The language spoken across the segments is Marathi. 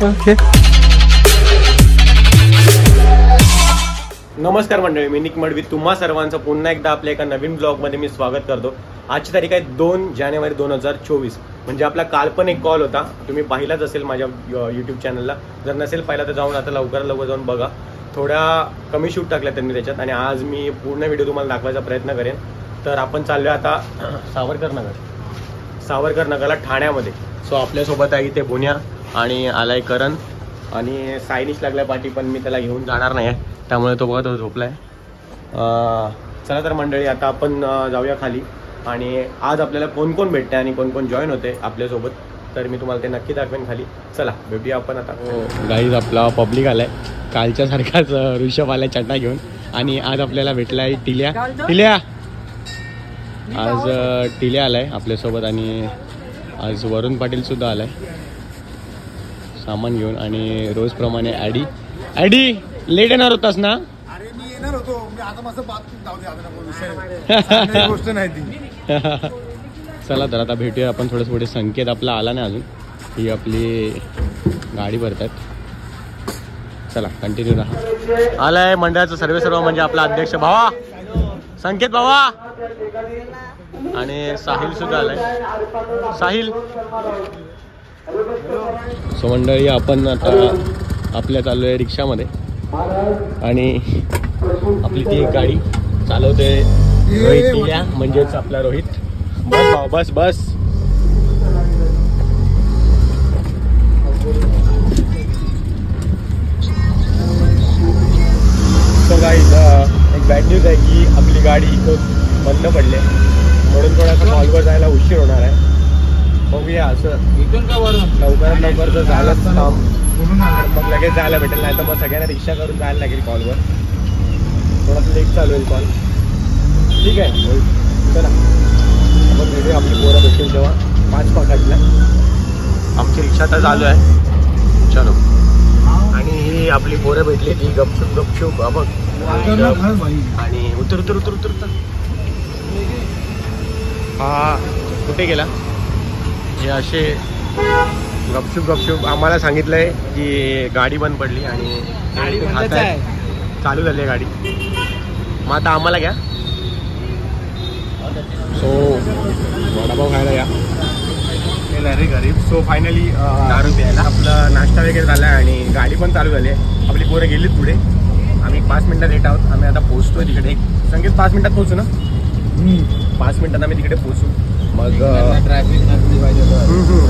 ओके. नमस्कार मंडळी, मी निक मडवी तुम्हा सर्वांचं पुन्हा एकदा आपल्या एका नवीन ब्लॉगमध्ये मी स्वागत करतो. आजची तारीख आहे 2 जानेवारी 2024. म्हणजे आपला काल पण एक कॉल होता, तुम्ही पाहिलाच असेल माझ्या यूट्यूब चॅनलला. जर नसेल पाहिला तर जाऊन आता लवकर जाऊन बघा. थोड्या कमी शूट टाकल्या त्यांनी त्याच्यात, आणि आज मी पूर्ण व्हिडिओ तुम्हाला दाखवायचा प्रयत्न करेन. तर आपण चाललो आता सावरकर नगरला, ठाण्यामध्ये. सो आपल्यासोबत आहे इथे भुन्या आणि आलाय करण, आणि सायनिश लागलाय पाठी, पण मी त्याला घेऊन जाणार नाही आहे, त्यामुळे तो बघा तो झोपलाय. चला तर मंडळी, आता आपण जाऊया खाली, आणि आज आपल्याला कोण कोण भेटते आणि कोण कोण जॉईन होते आपल्यासोबत, तर मी तुम्हाला ते नक्की दाखवेन खाली. चला भेटूया आपण आता. गाईज आपला पब्लिक आलाय, कालच्या सारखाच ऋषभ आलाय चटणा घेऊन, आणि आज आपल्याला भेटलाय टिल्या. आज टिल्या आलाय आपल्यासोबत, आणि आज वरुण पाटील सुद्धा आलाय सामान घेऊन, आणि रोजप्रमाणे ॲडी लेट येणार होतास ना? अरे मी येणार होतो, मी आता माझं बात जाऊ दे, गोष्ट नाही ती. चला तर आता भेटूया आपण. थोडं पुढे संकेत आपला आला नाही अजून, ही आपली गाडी भरतात. चला कंटिन्यू राहा. आलाय मंडळाचं सर्व म्हणजे आपला अध्यक्ष भावा संकेत भावा, आणि साहिल सुद्धा आलाय. साहिल. सो मंडळी, आपण आता आपल्या चाललो आहे रिक्षामध्ये, आणि आपली ती एक गाडी चालवते रोहित टिल्या, म्हणजेच आपला रोहित. बस भाऊ बस बस. सो गाईज, एक बॅड न्यूज आहे की आपली गाडी इथं बंद पडली, म्हणून थोडासा कॉलवर जायला उशीर होणार आहे. बघूया, असं इथून का लवकरात लवकर जर झालंच काम मग लगेच जायला भेटेल, नाही तर मग सगळ्यांना रिक्षा करून जायला लागेल कॉलवर. थोडासा लेट चालू होईल कॉल. ठीक आहे, चला आपण भेटूया. आपली पोरं भेटेल तेव्हा 5 पकडला. आमची रिक्षा तर चालू आहे, चलो. आणि ही आपली पोरं भेटली, ती गपचूप बघ, आणि उतर. हा कुठे गेला? हे असे गपचूप आम्हाला सांगितलंय की गाडी बंद पडली, आणि चालू झाली आहे गाडी. मग आता आम्हाला घ्या. सो वडापाव खायला या रे घरी. सो फायनली दारू प्यायला आपला नाश्ता वगैरे झाला आहे, आणि गाडी पण चालू झाली आहे. आपली पोरं गेलीत पुढे, आम्ही 5 मिनिटात लेट आहोत. आम्ही आता पोहोचतोय तिकडे. संकेत 5 मिनिटात पोहोचू ना? 5 मिनिटात आम्ही तिकडे पोहोचू. मग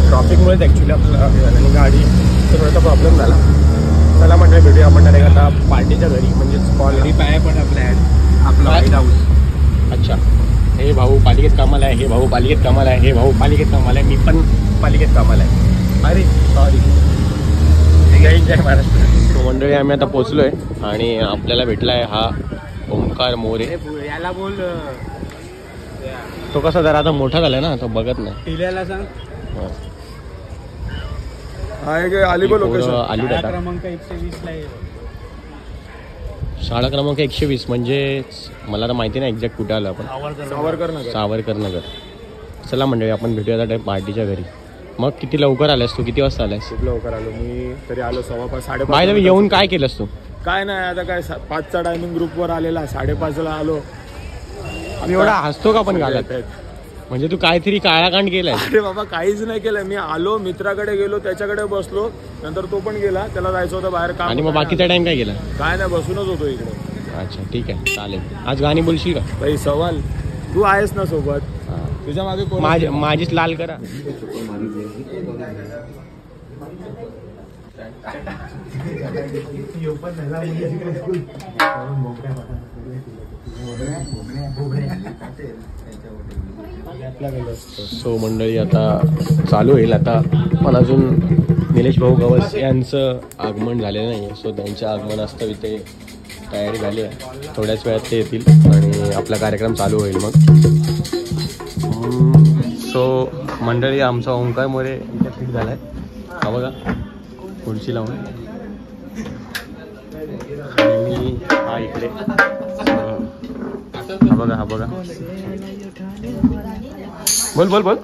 ट्रॉफिकमुळेच ॲक्च्युली आपल्याला, आणि गाडीचा थोडासा प्रॉब्लेम झाला. चला म्हणजे भेटूया आपण डायरेक्ट आता पार्टीच्या घरी, म्हणजेच कॉलनी पाय पण आपल्या आपला व्हाईट हाऊस. अच्छा, हे भाऊ पालिकेत कामाला आहे, हे भाऊ पालिकेत कामाला आहे, हे भाऊ पालिकेत कामाला आहे, मी पण पालिकेत कामाला आहे. अरे सॉरी, जय महाराष्ट्र. मंडळी, आम्ही आता पोचलोय, आणि आपल्याला भेटला आहे हा ओंकार मोरे. याला बोल, तो कसा जरा आता मोठा झालाय ना, तो बघत नाही. टिल्याला सांग. आली क्रमांक 120 ला. शाळा क्रमांक 120 म्हणजे मला तर माहिती नाही एक्झॅक्ट कुठे आलं आपण. सावरकर नगर. चला मंडळी, आपण भेटूया आता पार्टीच्या घरी. मग किती लवकर आलास तू? किती वाजता आलास? खूप लवकर आलो मी, तरी आलो 5:15 5:30. बाय येऊन काय केलंस तू? काय नाही, आता काय 5चा टायमिंग ग्रुपवर आलेला, 5:30ला आलो. मी एवढा हसतो का पण घालत? म्हणजे तू काहीतरी काळाकांड केलाय? अरे बाबा, काहीच नाही केलंय. मी आलो, मित्राकडे गेलो, त्याच्याकडे बसलो, नंतर तो पण गेला, त्याला जायचं होतं बाहेर काम. आणि मग बाकीचा टाइम काय केला? काय नाही, बसूनच होतो इकडे. अच्छा ठीक आहे, चालेल. आज गाणी बोलशील का? काही सवाल, तू आहेस ना सोबत? तुझ्या मागे माझीच लाल करा. सो मंडळी, आता चालू होईल आता, पण अजून निलेश भाऊ गवस यांचं आगमन झालेलं नाही आहे. सो त्यांच्या आगमनास्तव इथे तयारी झाली आहे. थोड्याच वेळात ते येतील, आणि आपला कार्यक्रम चालू होईल मग. सो मंडळी, आमचा ओंकार मोरे इथे फिट झाला आहे. हा बघा, खुर्ची लावून, आणि मी हा इकडे. हा बघा बोल बोल बोल.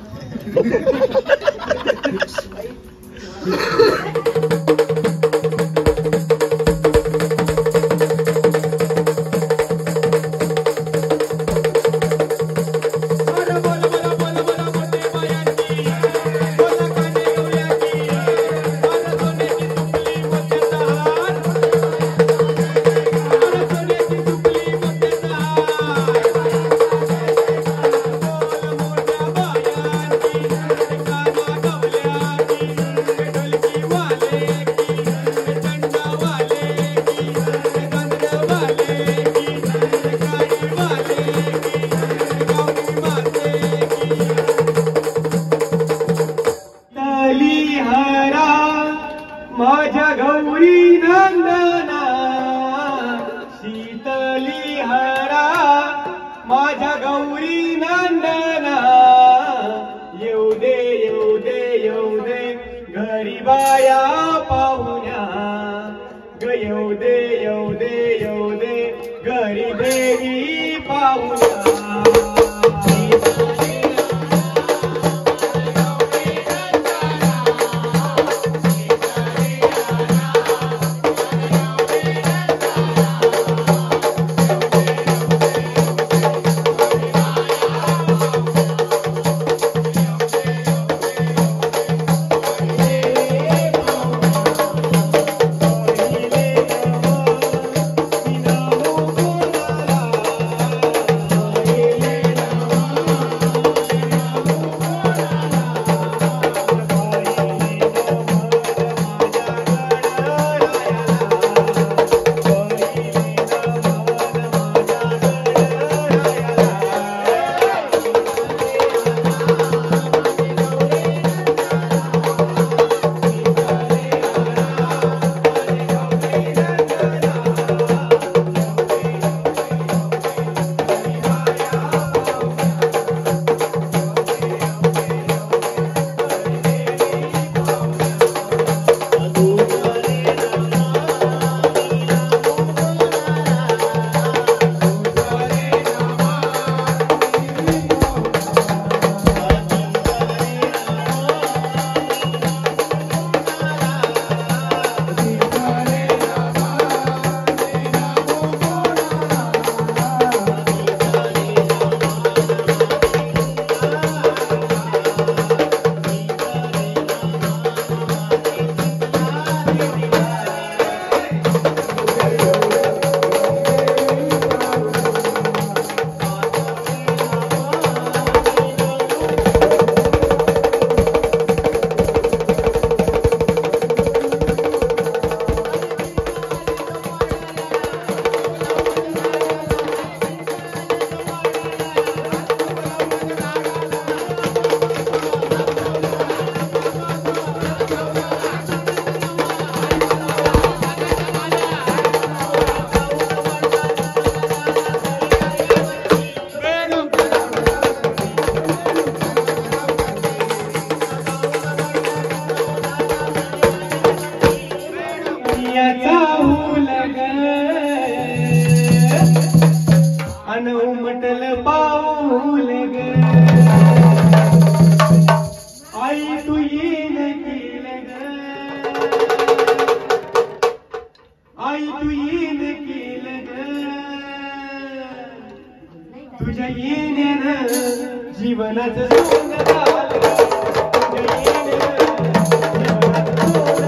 मुरली हरा माझ्या गौरी नंदना येऊ दे येऊ दे येऊ दे घरी बाया पाहुण्या ग येऊ दे येऊ दे येऊ दे घरी देवी पाहुण्या उमटल पाऊल ग आई तू येन केलं ग आई तू येन केलं ग तुझ्या येण्यानं जीवनाचं सोंग झालं तुझ्या येण्यानं जीवनाचं सोंग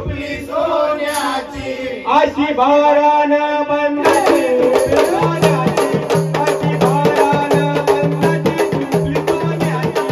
सुपली सोन्याची अशी भारान बंधाची सोन्याची अशी भारान बंधाची सुपली सोन्याची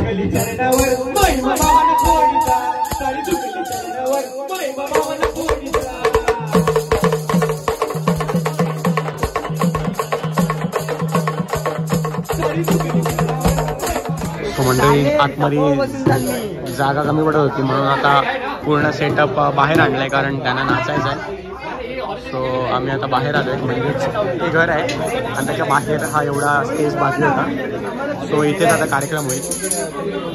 चुकली चरणावर महिमा भावानं कोणीचा साडी चुकली चरणावर महिमा भावानं कोणीचा मंडळी आतमध्ये जागा कमी पडत होती म्हणून आता पूर्ण सेटअप बाहेर आणलाय कारण त्यांना नाचायचं आहे. सो आम्ही आता बाहेर आलो आहे. म्हणजे ते घर आहे आणि त्याच्या बाहेर हा एवढा स्पेस बाकी होता. सो इथेच आता कार्यक्रम होईल.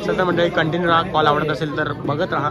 सध्या मंडळी कंटिन्यू राहा. कॉल आवडत असेल तर बघत राहा.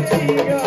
Thank you.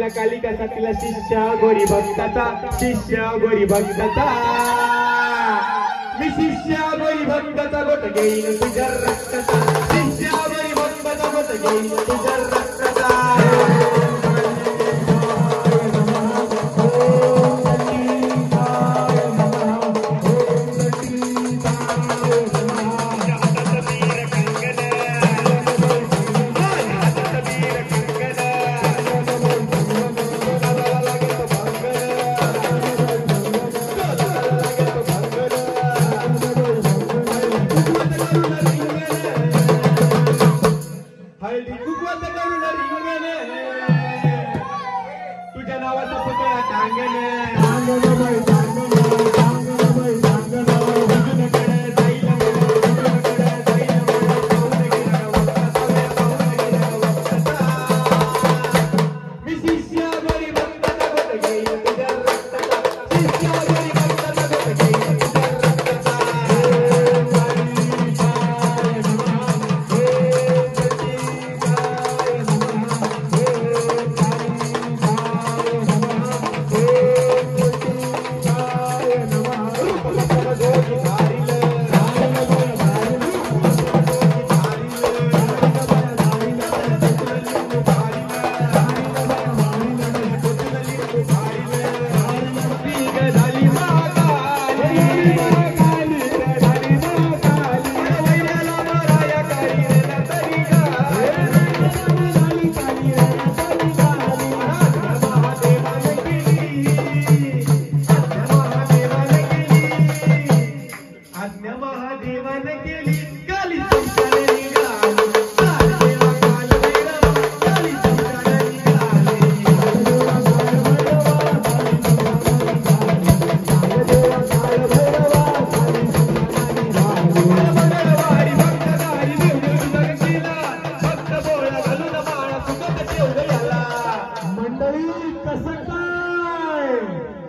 साथीला कालिका साथीला शिष्य गोरी भक्ताचा शिष्य गोरी भक्ताचा मी शिष्य गोरी भक्ताचा गोट घेईन तुझ्या रक्ताचा शिष्य गोरी भक्ताचा गोट घेईन तुझ्या रक्ताचा तुझ्या नावाचा पुतळा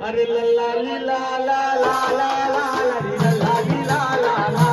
अरे लल्ला लीला ला ला ला ला लल्ला लीला ला ला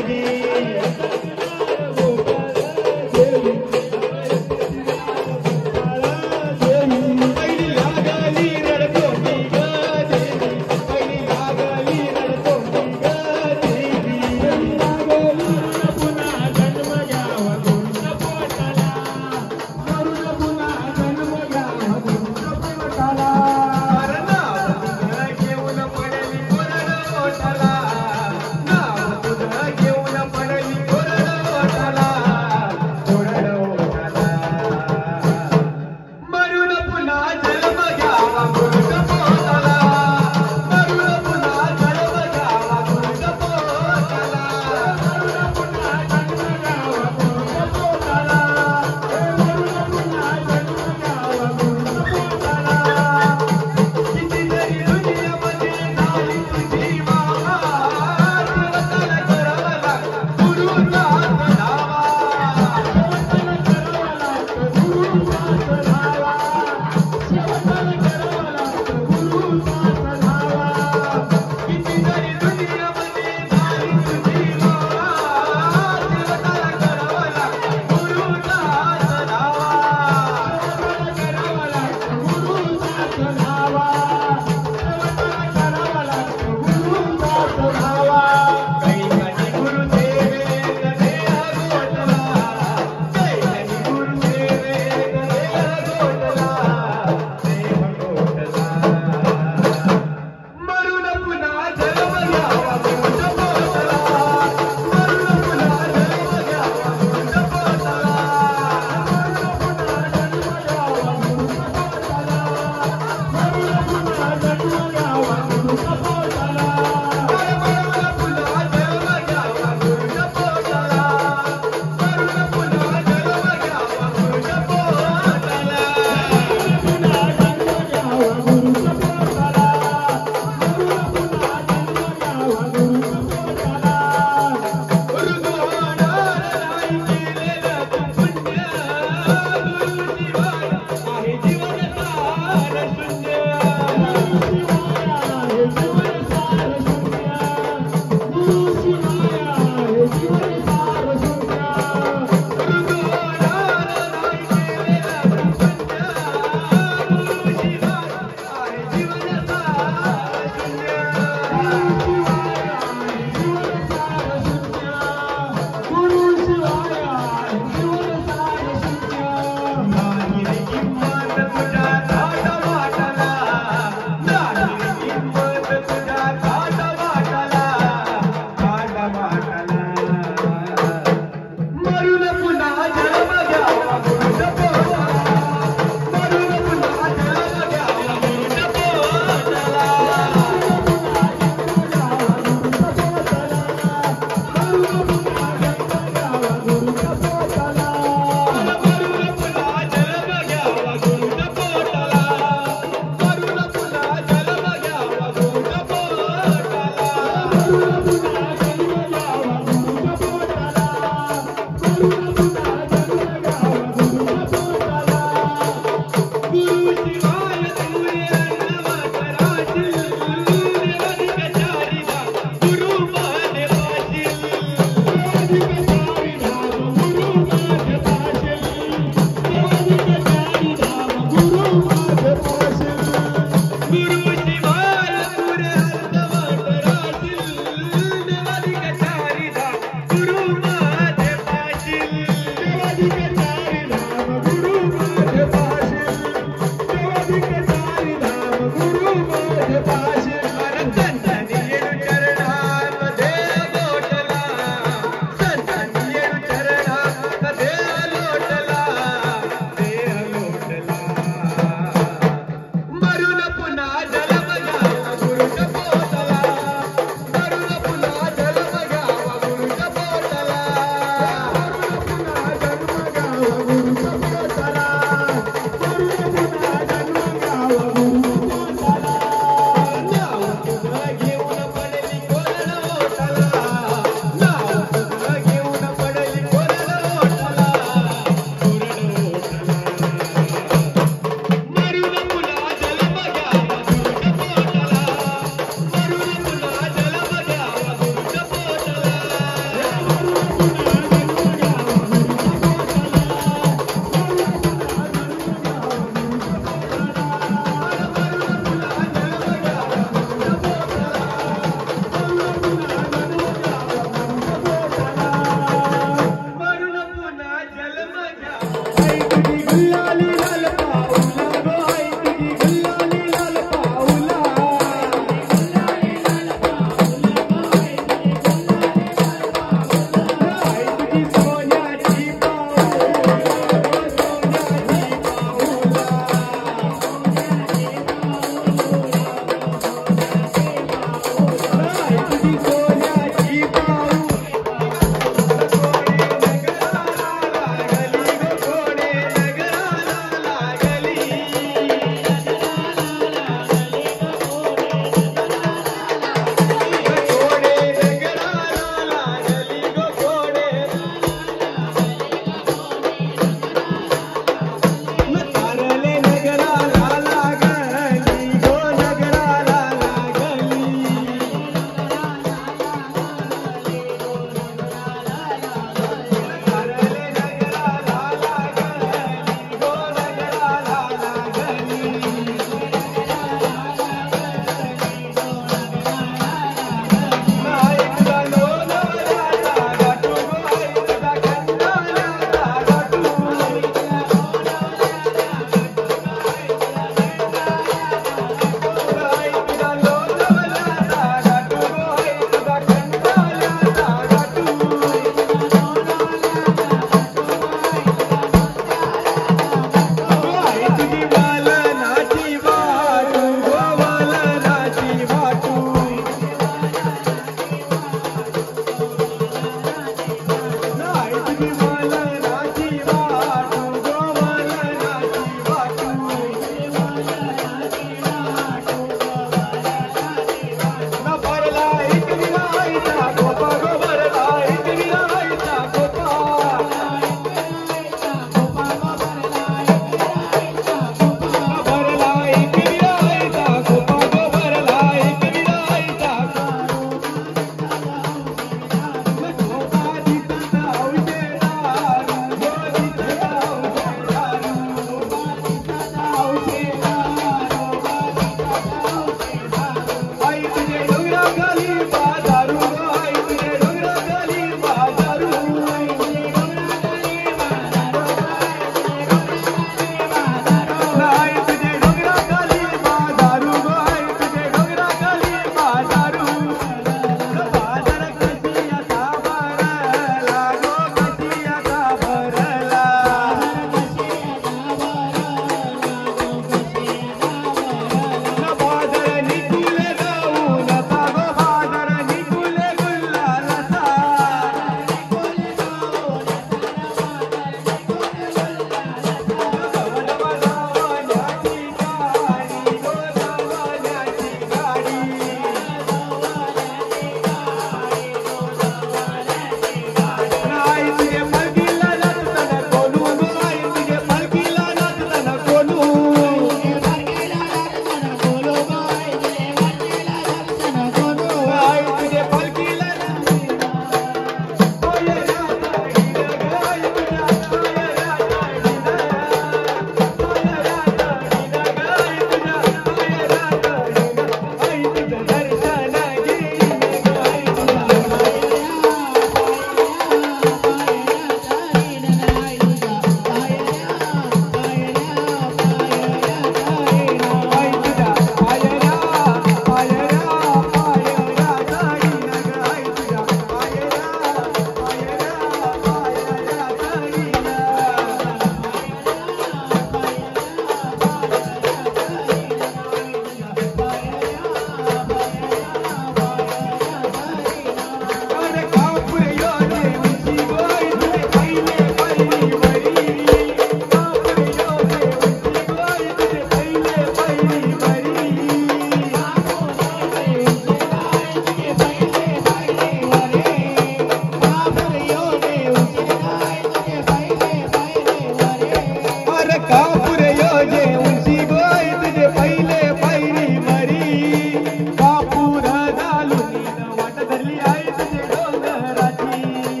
वार कापूर योजे उंची गोय तुझे पहिले पायरी मरी कापूर घालून वाट धरली आई तुझे डोंगराची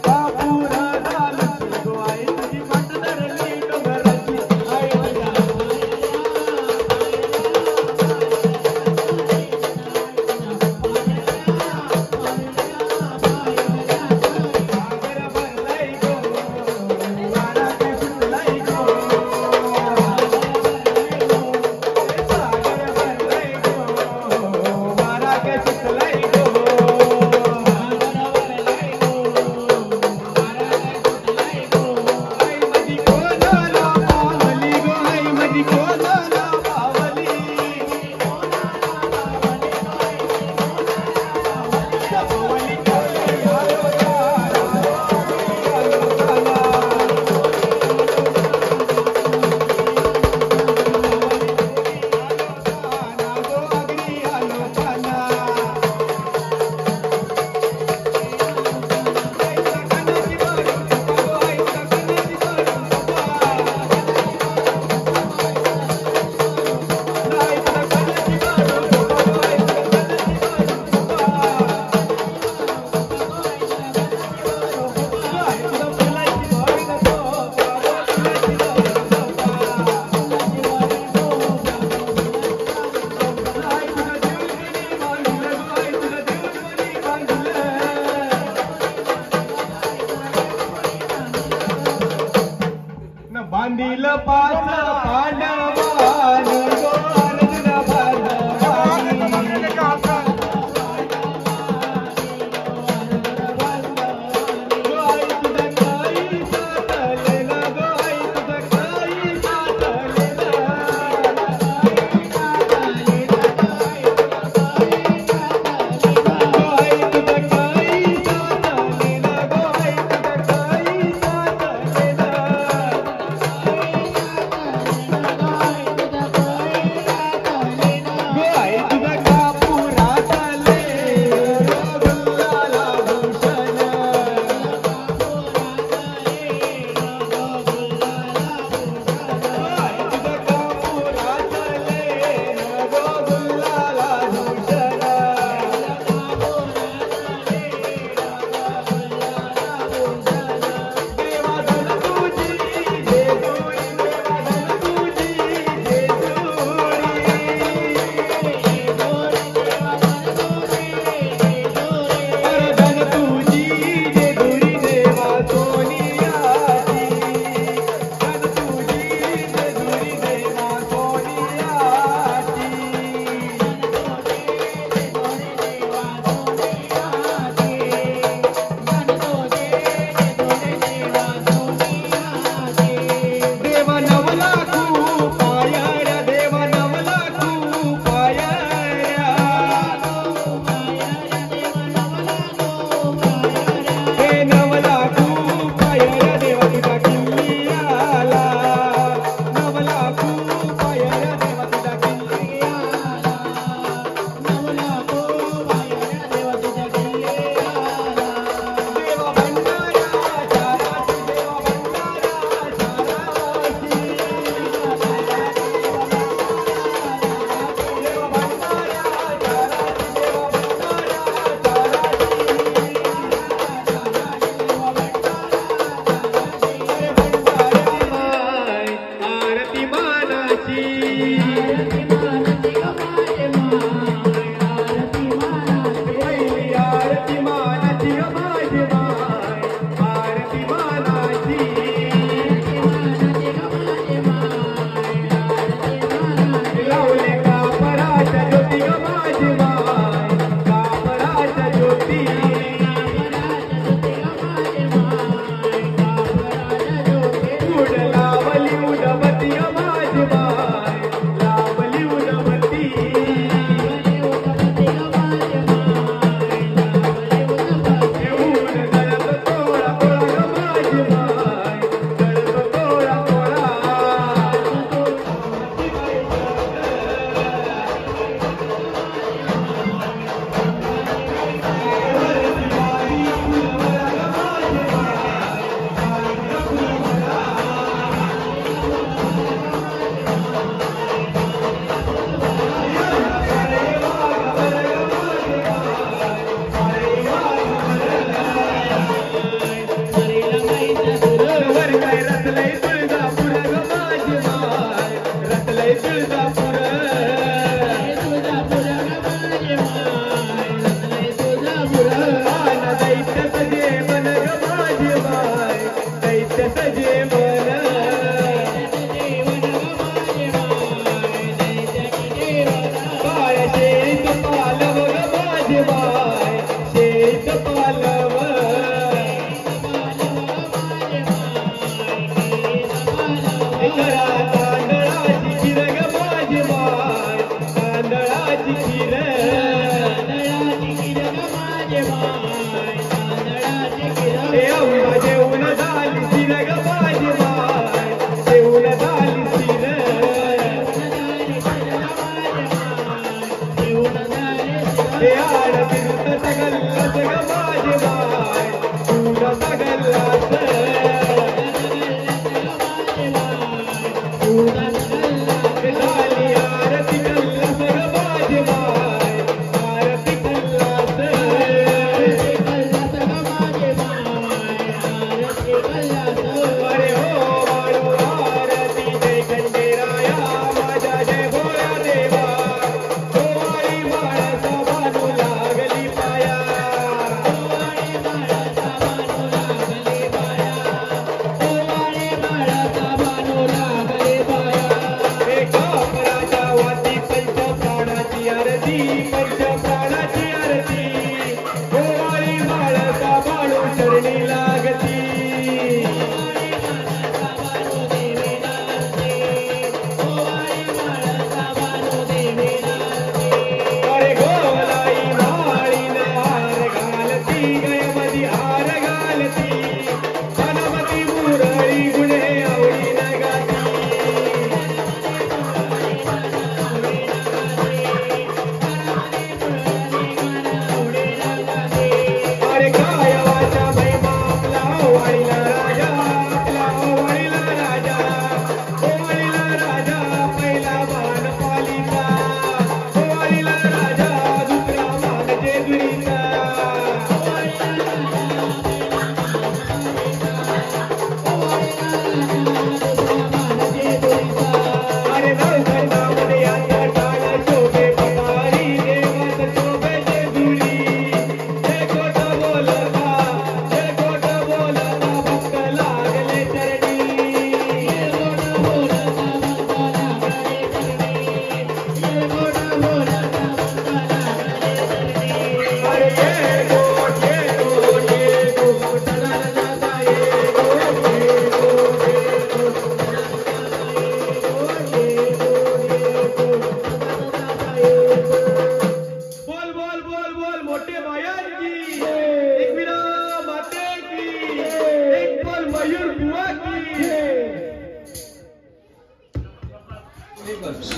कापूर घालून गोय तुझी वाट धरली डोंगराची बांधील पाच पांडवान गो अर्जुन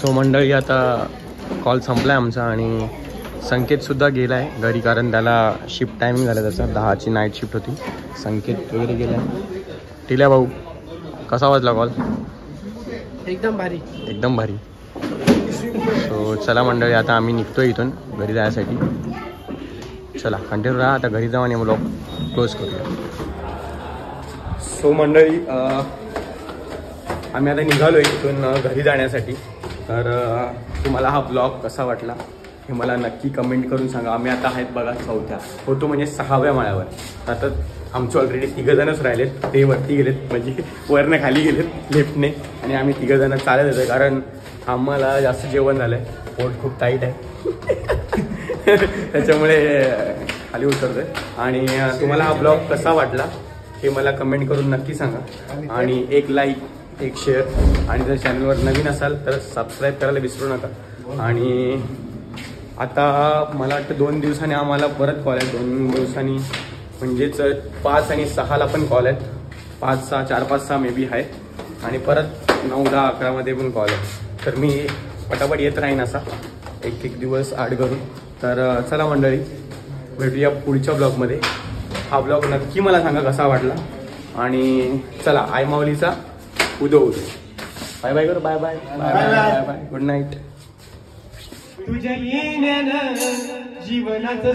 सो मंडळी आता कॉल संपला आहे आमचा आणि संकेतसुद्धा गेला आहे घरी, कारण त्याला शिफ्ट टायमिंग झाला त्याचा 10ची नाईट शिफ्ट होती. संकेत वगैरे गेला आहे. टिल्या भाऊ कसा वाजला कॉल? एकदम भारी, एकदम भारी. सो चला मंडळी आता आम्ही निघतो इथून घरी जाण्यासाठी. चला कंटिन्यू राहा, आता घरी जाऊ आणि ब्लॉग क्लोज करूया. सो मंडळी आम्ही आता निघालो इथून घरी जाण्यासाठी. तर तुम्हाला हा ब्लॉग कसा वाटला हे मला नक्की कमेंट करून सांगा. आम्ही आता आहेत बघा 4थ्या होतो म्हणजे 6व्या माळ्यावर. आता आमचे ऑलरेडी 3 जणच राहिलेत, ते वरती गेलेत म्हणजे वरनं खाली गेलेत लिफ्टने, आणि आम्ही 3 जण चालत होतो कारण आम्हाला जास्त जेवण झालं आहे, पोट खूप टाईट आहे त्याच्यामुळे खाली उतरतोय. आणि तुम्हाला हा ब्लॉग कसा वाटला हे मला कमेंट करून नक्की सांगा, आणि एक लाईक, एक शेअर, आणि जर चॅनलवर नवीन असाल तर सबस्क्राईब करायला विसरू नका. आणि आता मला वाटतं 2 दिवसांनी आम्हाला परत कॉल आहे. 2 दिवसांनी म्हणजेच 5 आणि 6ला पण कॉल आहेत. 5, 6, 4, 5, 6 मे बी आहे, आणि परत 9, 10, 11मध्ये पण कॉल आहे. तर मी पटापट येत राहीन असा एक दिवस आड करून. तर चला मंडळी भेटूया पुढच्या ब्लॉगमध्ये. हा ब्लॉग नक्की मला सांगा कसा वाटला. आणि चला आई माऊलीचा उदो. बाय बाय करू. Bye bye bye bye bye bye. Good night. तुझ्या येण्यानं जीवनाचं